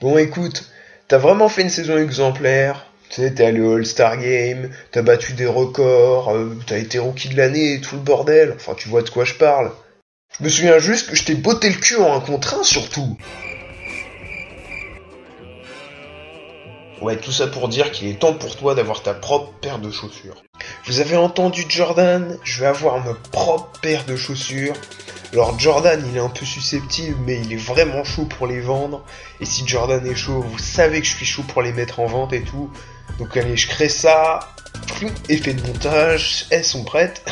Bon, écoute, t'as vraiment fait une saison exemplaire. Tu sais, t'es allé au All-Star Game, t'as battu des records, t'as été rookie de l'année et tout le bordel. Enfin, tu vois de quoi je parle. Je me souviens juste que je t'ai botté le cul en 1 contre 1 surtout. Ouais, tout ça pour dire qu'il est temps pour toi d'avoir ta propre paire de chaussures. Vous avez entendu Jordan? Je vais avoir ma propre paire de chaussures. Alors Jordan, il est un peu susceptible, mais il est vraiment chaud pour les vendre. Et si Jordan est chaud, vous savez que je suis chaud pour les mettre en vente et tout. Donc allez, je crée ça. Effet de montage, elles sont prêtes.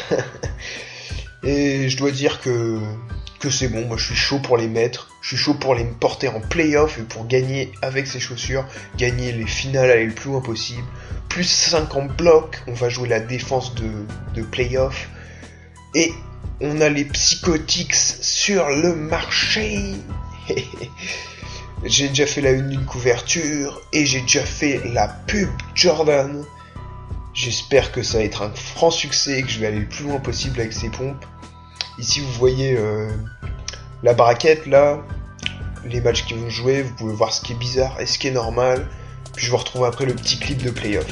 Et je dois dire que c'est bon, moi je suis chaud pour les mettre. Je suis chaud pour les porter en playoff et pour gagner avec ces chaussures. Gagner les finales, aller le plus loin possible. Plus 5 en bloc, on va jouer la défense de playoff. Et on a les Psychotics sur le marché. J'ai déjà fait la une d'une couverture et j'ai déjà fait la pub Jordan. J'espère que ça va être un franc succès et que je vais aller le plus loin possible avec ces pompes. Ici vous voyez la braquette là, les matchs qui vont jouer, vous pouvez voir ce qui est bizarre et ce qui est normal. Puis je vous retrouve après le petit clip de playoff.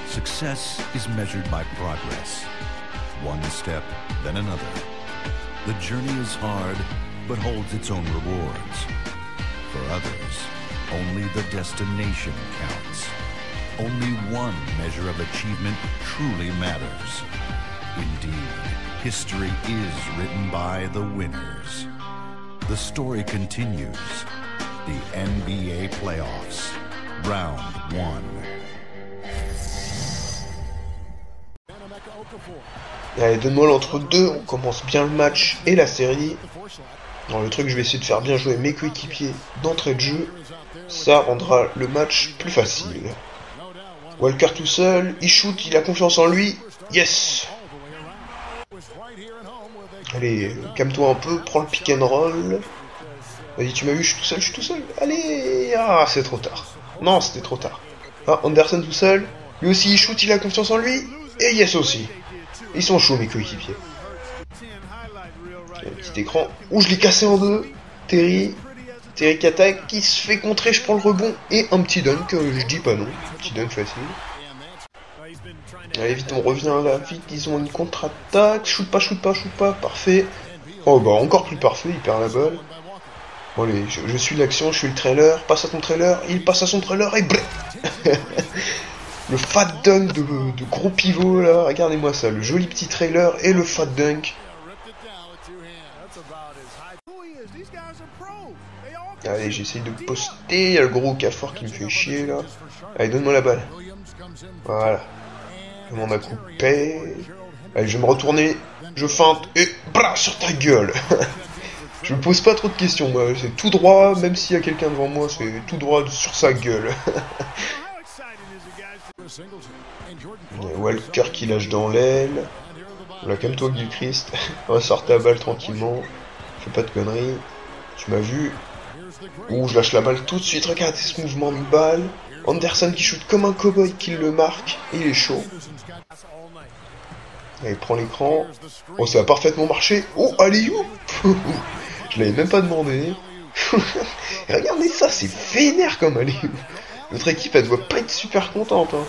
Success is measured by progress. One step, then another. The journey is hard, but holds its own rewards. For others, only the destination counts. Only one measure of achievement truly matters. Indeed, history is written by the winners. The story continues. The NBA playoffs. Round 1. Allez, donne-moi l'entre-deux, on commence bien le match et la série. Alors le truc, je vais essayer de faire bien jouer mes coéquipiers d'entrée de jeu. Ça rendra le match plus facile. Walker tout seul, il shoot, il a confiance en lui. Yes! Allez, calme-toi un peu, prends le pick and roll. Vas-y, tu m'as vu, je suis tout seul. Allez! Ah, c'est trop tard. Non, c'était trop tard. Ah, Anderson tout seul. Lui aussi, il shoot, il a confiance en lui. Et yes aussi. Ils sont chauds, mes coéquipiers. Un petit écran. Ouh, je l'ai cassé en deux. Terry qui attaque, qui se fait contrer, je prends le rebond. Et un petit dunk, je dis pas non. Petit dunk facile. Allez, vite, on revient là, vite. Ils ont une contre-attaque. Shoot pas. Parfait. Oh, bah, encore plus parfait, il perd la balle. Bon, allez, je suis l'action, je suis le trailer. Passe à ton trailer, il passe à son trailer et blé. Le fat dunk de gros pivot là, regardez-moi ça, le joli petit trailer et le fat dunk. Allez, j'essaye de poster, il y a le gros Okafor qui me fait chier là. Allez, donne-moi la balle. Voilà. Je m'en a coupé. Allez, je vais me retourner, je feinte et bra sur ta gueule. Je me pose pas trop de questions, moi, c'est tout droit, même s'il y a quelqu'un devant moi, c'est tout droit sur sa gueule. Walker qui lâche dans l'aile. Voilà, calme-toi Gilchrist. On va sortir la balle tranquillement. Fais pas de conneries. Tu m'as vu. Ouh, je lâche la balle tout de suite. Regardez ce mouvement de balle. Anderson qui shoot comme un cowboy qui le marque. Et il est chaud. Allez, prends l'écran. Oh, ça a parfaitement marché. Oh, allez, où je l'avais même pas demandé. Et regardez ça, c'est vénère comme allez. Notre équipe, elle doit pas être super contente. Hein.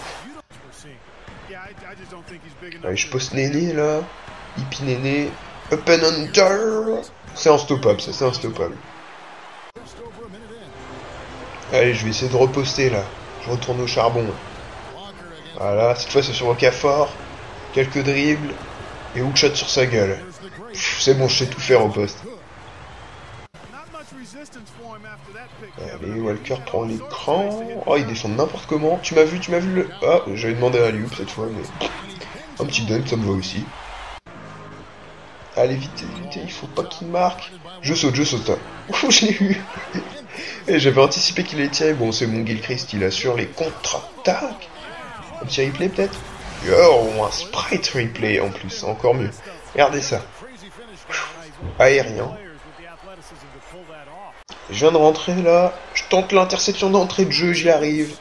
Allez, je poste Néné là. Hippie Néné. Up and under. C'est unstoppable, ça, c'est unstoppable. Allez, je vais essayer de reposter là. Je retourne au charbon. Voilà, cette fois c'est sur Okafor. Quelques dribbles. Et hookshot sur sa gueule. C'est bon, je sais tout faire au poste. Allez, Walker prend l'écran. Oh, il défend n'importe comment. Tu m'as vu le... Ah, j'avais demandé à Lioup cette fois, mais... Un petit dunk, ça me va aussi. Allez, vite, il faut pas qu'il marque. Je saute. Ouh, je l'ai eu. Et j'avais anticipé qu'il allait tirer. Bon, c'est mon Gilchrist, il assure les contre-attaques. Un petit replay, peut-être. Oh, un sprite replay, en plus, encore mieux. Regardez ça. Aérien. Je viens de rentrer là, je tente l'interception d'entrée de jeu, j'y arrive.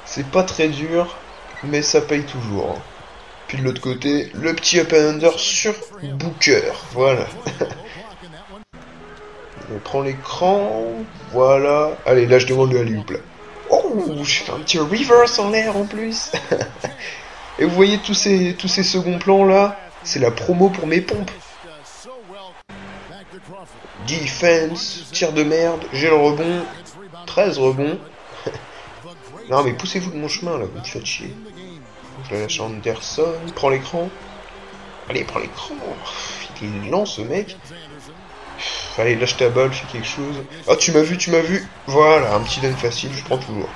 C'est pas très dur, mais ça paye toujours. Puis de l'autre côté, le petit up and under sur Booker, voilà. On prend l'écran. Voilà. Allez, là, je demande le alley-oop, là. Oh, je fais un petit reverse en l'air, en plus. Et vous voyez tous ces seconds plans, là. C'est la promo pour mes pompes. Defense, tir de merde, j'ai le rebond. 13 rebonds. Non, mais poussez-vous de mon chemin, là, vous me faites chier. Je la lâche à Anderson, prends l'écran. Allez, prends l'écran. Il est lent, ce mec. Allez, lâche ta balle, fais quelque chose. Ah, tu m'as vu. Voilà, un petit dunk facile, je prends toujours.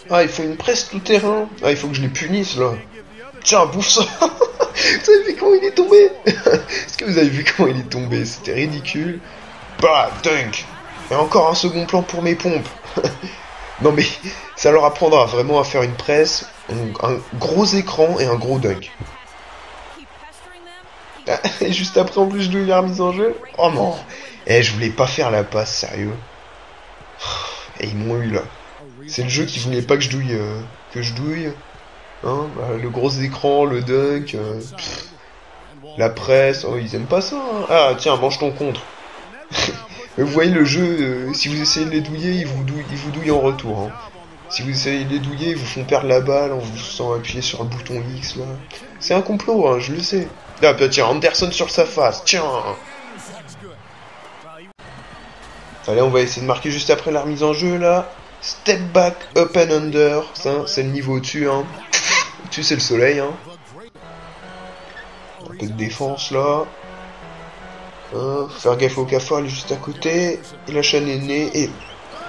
Ah, il faut une presse tout terrain. Ah, il faut que je les punisse, là. Tiens, bouffe ça. Vous avez vu comment il est tombé? Est-ce que vous avez vu comment il est tombé? C'était ridicule. Bah, dunk. Et encore un second plan pour mes pompes. Non mais, ça leur apprendra vraiment à faire une presse, un gros écran et un gros dunk. Et juste après, en plus, je douille la remise en jeu. Oh non. Je voulais pas faire la passe, sérieux. Et ils m'ont eu là. C'est le jeu qui voulait pas que je douille. Hein, bah, le gros écran, le dunk, la presse, oh, ils aiment pas ça. Hein. Ah tiens, mange ton contre. Vous voyez le jeu, si vous essayez de les douiller, ils vous douillent en retour. Hein. Si vous essayez de les douiller, ils vous font perdre la balle en vous faisant appuyer sur le bouton X là. C'est un complot, hein, je le sais. Ah bah tiens, Anderson sur sa face, tiens. Allez, on va essayer de marquer juste après la remise en jeu là. Step back, up and under, ça c'est le niveau au-dessus, hein. Au-dessus c'est le soleil, hein. Un peu de défense là. Faut faire gaffe au cafard, il est juste à côté. Il a chaîne nez et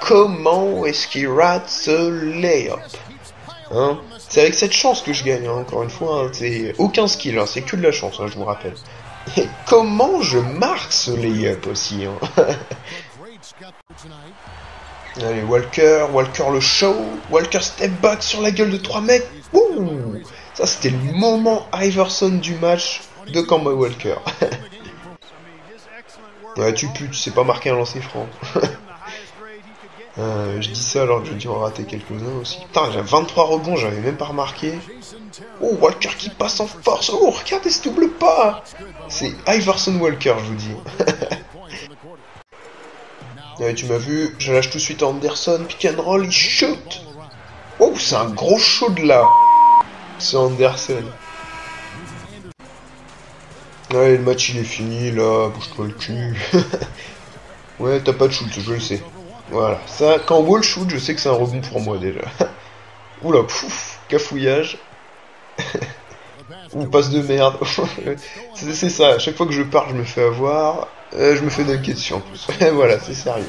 comment est-ce qu'il rate ce layup, hein? C'est avec cette chance que je gagne, hein, encore une fois. Hein. C'est aucun skill, hein, c'est que de la chance, hein, je vous rappelle. Et comment je marque ce layup aussi, hein. Allez, Walker le show. Walker step back sur la gueule de 3 mecs. Ouh, ça c'était le moment Iverson du match de Kemba Walker. Ouais, tu sais pas marquer un lancer franc. Je dis ça alors que je dis en rater quelques-uns aussi. Putain, j'ai 23 rebonds, j'avais même pas remarqué. Oh, Walker qui passe en force. Oh, regardez ce double pas. C'est Iverson Walker, je vous dis. Ouais, tu m'as vu, je lâche tout de suite Anderson, pick and roll, il shoot. Oh, c'est un gros shoot là. C'est Anderson. Ouais, le match il est fini là, bouge-toi le cul. Ouais, t'as pas de shoot, je le sais. Voilà, ça, quand Wall shoot, je sais que c'est un rebond pour moi déjà. Oula, pouf, cafouillage. Ou passe de merde. C'est ça, à chaque fois que je pars, je me fais avoir. Je me fais dunker dessus en plus. Voilà, c'est sérieux.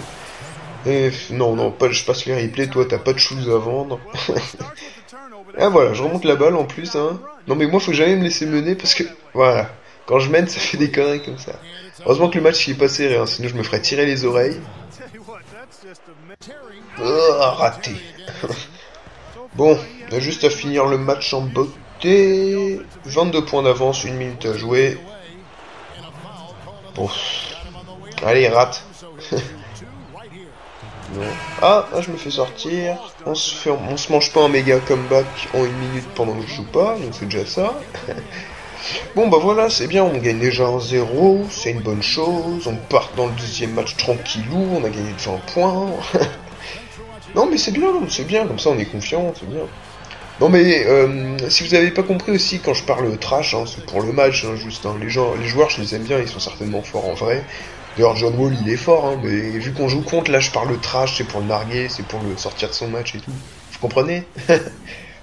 Et non, pas, je passe les replays, toi t'as pas de choses à vendre. Ah voilà, je remonte la balle en plus, hein. Non mais moi faut jamais me laisser mener parce que, voilà, quand je mène ça fait des conneries comme ça. Heureusement que le match il est pas serré, hein, sinon je me ferais tirer les oreilles. Oh, raté. Bon, on a juste à finir le match en beauté. 22 points d'avance, 1 minute à jouer. Bon. Allez, rate. Non. Ah, je me fais sortir. On se mange pas un méga comeback en 1 minute pendant que je joue pas, donc c'est déjà ça. Bon bah voilà, c'est bien, on gagne déjà 1-0, c'est une bonne chose. On part dans le deuxième match tranquillou, on a gagné de 20 points. Non mais c'est bien, comme ça on est confiant, c'est bien. Non mais si vous avez pas compris aussi, quand je parle trash, hein, c'est pour le match, hein, juste. Hein, les joueurs, je les aime bien, ils sont certainement forts en vrai. D'ailleurs, John Wall, il est fort, hein, mais vu qu'on joue contre, là, je parle trash, c'est pour le narguer, c'est pour le sortir de son match et tout. Vous comprenez?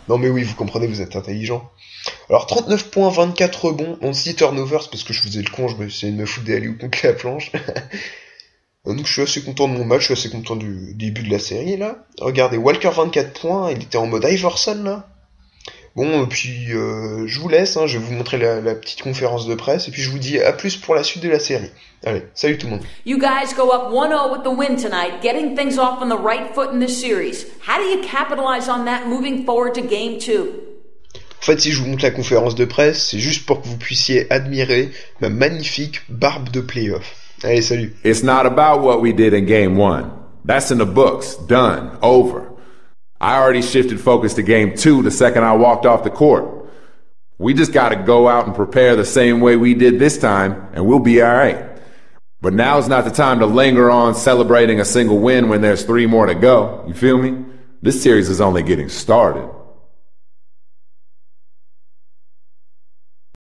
Non mais oui, vous comprenez, vous êtes intelligent. Alors, 39 points, 24 rebonds, 6 turnovers, parce que je faisais le con, je me essayé de me foutre des alley-oops contre la planche. Donc je suis assez content de mon match, je suis assez content du début de la série, là. Regardez, Walker 24 points, il était en mode Iverson, là. Bon, puis je vous laisse, hein, je vais vous montrer la petite conférence de presse, et puis je vous dis à plus pour la suite de la série. Allez, salut tout le monde. You guys go up 1-0 with the win tonight, getting things off on the right foot in this series. How do you capitalize on that moving forward to game 2? En fait, si je vous montre la conférence de presse, c'est juste pour que vous puissiez admirer ma magnifique barbe de playoff. Allez, salut. It's not about what we did in game 1. That's in the books. Done. Over. I already shifted focus to game 2 the second I walked off the court. We just gotta go out and prepare the same way we did this time, and we'll be alright. But now's not the time to linger on celebrating a single win when there's 3 more to go. You feel me? This series is only getting started.